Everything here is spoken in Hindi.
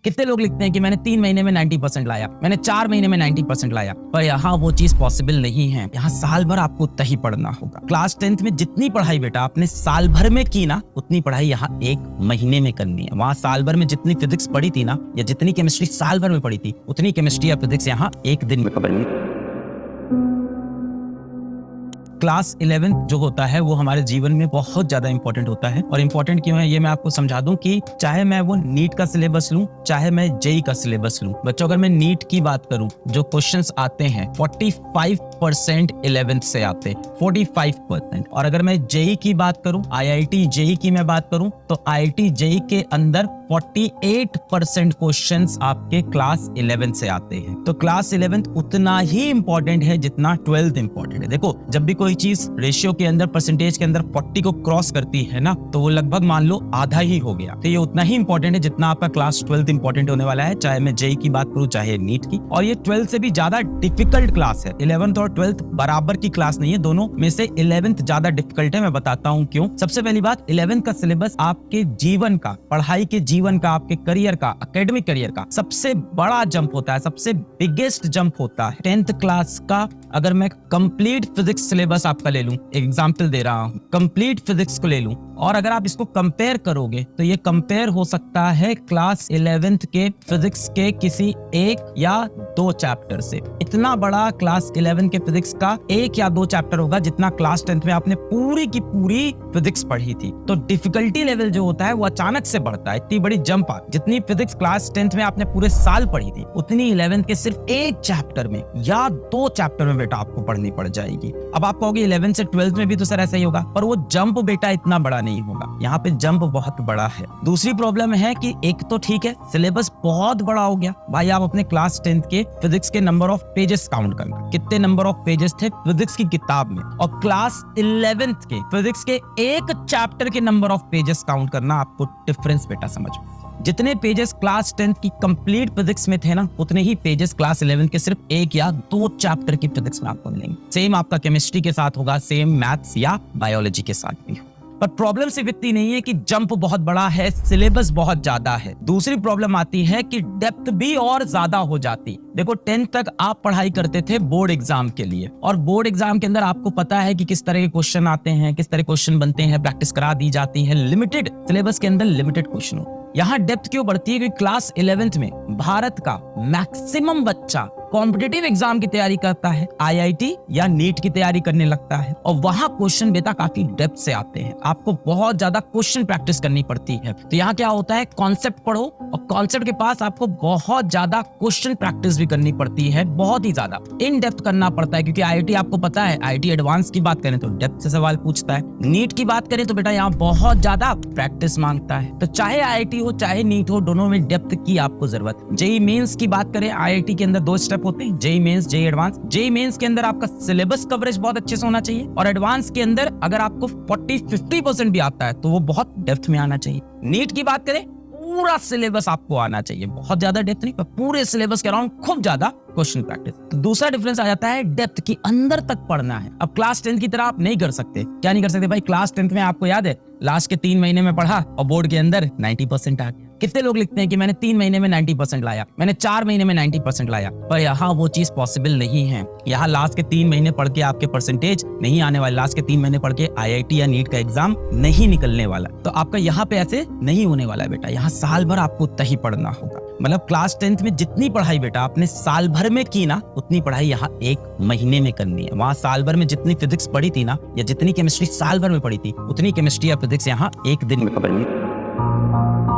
कितने लोग लिखते हैं कि मैंने 3 महीने में 90% लाया, मैंने 4 महीने में 90% लाया, पर यहाँ वो चीज पॉसिबल नहीं है। यहाँ साल भर आपको उतना ही पढ़ना होगा। क्लास 10th में जितनी पढ़ाई बेटा आपने साल भर में की ना, उतनी पढ़ाई यहाँ 1 महीने में करनी है। वहां साल भर में जितनी फिजिक्स पढ़ी थी ना, या जितनी केमिस्ट्री साल भर में पढ़ी थी, उतनी केमिस्ट्री या फिजिक्स यहाँ 1 दिन में करनी। क्लास 11 जो होता है वो हमारे जीवन में बहुत ज्यादा इंपॉर्टेंट होता है। और इंपॉर्टेंट क्यों है ये मैं आपको समझा दूं कि चाहे मैं वो नीट का सिलेबस लूं, चाहे मैं जेई का सिलेबस लूं। बच्चों, अगर मैं नीट की बात करूं, जो क्वेश्चंस आते हैं 45% 11th से आते हैं, 45%। और अगर मैं जेई की बात करूं, आईआईटी जेई की मैं बात करूं, तो आईआईटी जेई के अंदर 48% क्वेश्चंस आपके क्लास 11 से आते हैं। तो क्लास 11 उतना ही इंपॉर्टेंट है जितना 12th इंपॉर्टेंट है। देखो, जब भी कोई चीज रेशियो के अंदर, परसेंटेज के अंदर 40 को क्रॉस करती है ना, तो वो लगभग मान लो आधा ही हो गया। तो ये उतना ही इंपॉर्टेंट है जितना आपका क्लास 12th इंपॉर्टेंट होने वाला है, चाहे मैं जेई की बात करूं चाहे नीट की। और ये 12th से भी ज्यादा डिफिकल्ट क्लास है। 11th और 12th बराबर की क्लास नहीं है, दोनों में से 11th ज्यादा डिफिकल्ट है। मैं बताता हूं क्यों। सबसे पहली बात, 11th का सिलेबस आपके जीवन का, पढ़ाई के जीवन का, आपके करियर का, एकेडमिक करियर का सबसे बड़ा जंप होता है, सबसे बिगेस्ट जंप होता है। 10th क्लास का अगर मैं कंप्लीट फिजिक्स सिलेबस आपका ले लूं, एग्जांपल दे रहा हूं, कंप्लीट फिजिक्स को ले लूं, और अगर आप इसको कंपेयर करोगे तो ये कंपेयर हो सकता है क्लास 11th के फिजिक्स के किसी 1 या 2 चैप्टर से। इतना बड़ा क्लास 11 के फिजिक्स का 1 या 2 चैप्टर होगा जितना क्लास 10th में आपने पूरी की पूरी फिजिक्स पढ़ी थी। तो डिफिकल्टी लेवल जो होता है वो अचानक से बढ़ता है, इतनी बड़ी जंप आ। जितनी फिजिक्स क्लास 10th में आपने पूरे साल पढ़ी थी, उतनी 11th के सिर्फ 1 चैप्टर में या 2 चैप्टर में बेटा आपको पढ़नी पड़ जाएगी। अब आप कहोगे 11th से 12th में भी तो सर ऐसा ही होगा, पर वो जंप बेटा इतना बड़ा नहीं होगा। यहाँ पे जंप बहुत बड़ा है। दूसरी प्रॉब्लम है कि एक तो ठीक है, सिलेबस बहुत बड़ा हो गया भाई। आप अपने क्लास 10th के फिजिक्स के नंबर ऑफ पेजेस काउंट करना, कितने नंबर ऑफ पेजेस थे फिजिक्स की किताब में, और क्लास 11th के फिजिक्स के 1 चैप्टर के नंबर ऑफ पेजेस काउंट करना। आपको डिफरेंस बेटा समझो, जितने पेजेस क्लास 10th की कंप्लीट फिजिक्स में थे ना, उतने ही पेजेस क्लास 11th के सिर्फ 1 या 2 चैप्टर की फिजिक्स में आपको मिलेंगे। सेम आपका केमिस्ट्री के साथ होगा, सेम मैथ्स या बायोलॉजी के साथ भी होगा। पर प्रॉब्लम सिर्फ इतनी नहीं है कि जंप बहुत बड़ा है, सिलेबस बहुत ज्यादा है। दूसरी प्रॉब्लम आती है कि डेप्थ भी और ज्यादा हो जाती। देखो, 10th तक आप पढ़ाई करते थे बोर्ड एग्जाम के लिए, और बोर्ड एग्जाम के अंदर आपको पता है कि किस तरह के क्वेश्चन आते हैं, किस तरह क्वेश्चन बनते हैं, प्रैक्टिस करा दी जाती है। लिमिटेड सिलेबस के अंदर लिमिटेड क्वेश्चन हो। यहाँ डेप्थ क्यों बढ़ती है? क्योंकि क्लास 11th में भारत का मैक्सिमम बच्चा कॉम्पिटिटिव एग्जाम की तैयारी करता है, आईआईटी या नीट की तैयारी करने लगता है, और वहां क्वेश्चन बेटा काफी डेप्थ से आते हैं। आपको बहुत ज्यादा क्वेश्चन प्रैक्टिस करनी पड़ती है। तो यहाँ क्या होता है, कॉन्सेप्ट पढ़ो, और कॉन्सेप्ट के पास आपको बहुत ज्यादा क्वेश्चन प्रैक्टिस भी करनी पड़ती है, बहुत ही ज्यादा इन डेप्थ करना पड़ता है। क्योंकि आईआईटी आपको पता है, आईआईटी एडवांस की बात करें तो डेप्थ से सवाल पूछता है, नीट की बात करें तो बेटा यहाँ बहुत ज्यादा प्रैक्टिस मांगता है। तो चाहे आईआईटी हो चाहे नीट हो, दोनों में डेप्थ की आपको जरूरत। जेईई मेंस की बात करें, आईआईटी के अंदर 2 स्टेप होते हैं, JEE mains, JEE advance. JEE mains के अंदर आपका सिलेबस कवरेज बहुत अच्छे से होना चाहिए, और एडवांस के अंदर अगर आपको 40-50% भी आता है तो वो बहुत डेप्थ में आना चाहिए। नीट की बात करें, पूरा सिलेबस आपको आना चाहिए, बहुत ज्यादा डेप्थ नहीं, पर पूरे सिलेबस के अराउंड खूब ज्यादा क्वेश्चन प्रैक्टिस। तो दूसरा डिफरेंस आ जाता है, डेप्थ की अंदर तक पढ़ना है। अब क्लास 10th की तरह आप नहीं कर सकते। क्या नहीं कर सकते भाई? क्लास 10th में आपको याद है, लास्ट के 3 महीने में पढ़ा और बोर्ड के अंदर 90% आ गया। कितने लोग लिखते हैं कि मैंने 3 महीने में 90% लाया, मैंने 4 महीने में 90% लाया, पर यहाँ वो चीज पॉसिबल नहीं है। यहाँ लास्ट के 3 महीने पढ़ के आपके परसेंटेज नहीं आने वाले, लास्ट के 3 महीने पढ़ के आईआईटी या नीट का एग्जाम नहीं निकलने वाला। तो आपका यहाँ पे ऐसे नहीं होने वाला है बेटा। यहाँ साल भर आपको उतना ही पढ़ना होगा। मतलब क्लास 10th में जितनी पढ़ाई बेटा आपने साल भर में की ना, उतनी पढ़ाई यहाँ 1 महीने में करनी है। वहां साल भर में जितनी फिजिक्स पढ़ी थी ना, या जितनी केमिस्ट्री साल भर में पढ़ी थी, उतनी केमिस्ट्री या फिजिक्स यहाँ 1 दिन में करनी है।